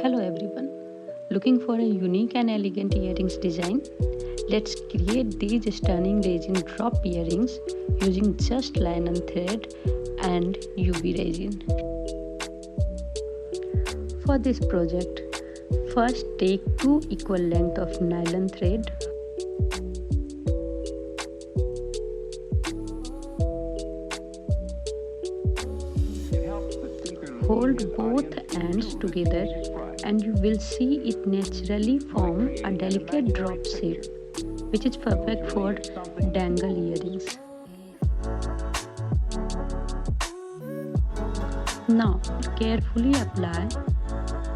Hello everyone, looking for a unique and elegant earrings design? Let's create these stunning resin drop earrings using just nylon thread and UV resin. For this project, first take 2 equal lengths of nylon thread. Hold both ends together and you will see it naturally form a delicate drop shape, which is perfect for dangle earrings. Now carefully apply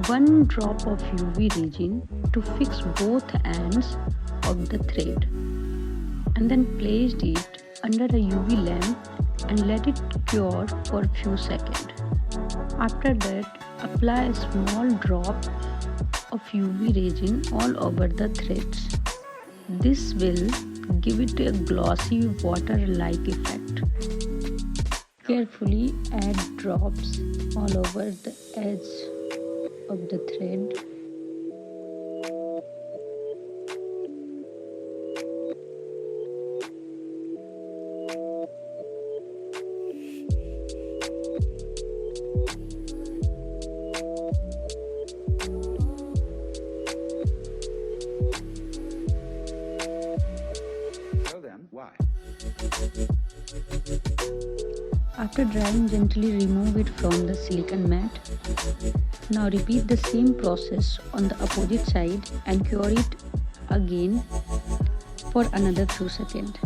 1 drop of UV resin to fix both ends of the thread, and then place it under a UV lamp and let it cure for a few seconds. After that, apply a small drop of UV resin all over the threads. This will give it a glossy water-like effect. Carefully add drops all over the edge of the thread. After drying, gently remove it from the silicone mat. Now repeat the same process on the opposite side and cure it again for another few seconds.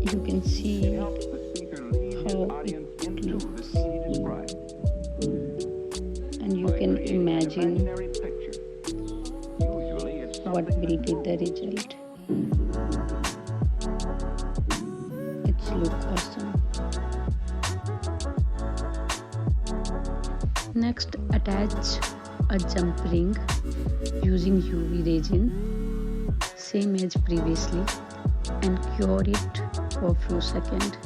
You can see how it looks, and you can imagine what will be the result. It's look awesome. Next, attach a jump ring using UV resin, same as previously, and cure it for a few seconds.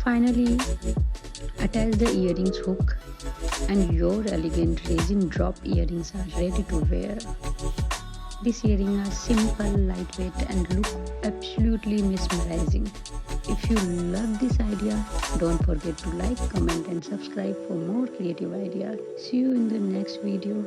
Finally, attach the earrings hook and your elegant resin drop earrings are ready to wear. These earrings are simple, lightweight and look absolutely mesmerizing. If you love this idea, don't forget to like, comment and subscribe for more creative ideas. See you in the next video.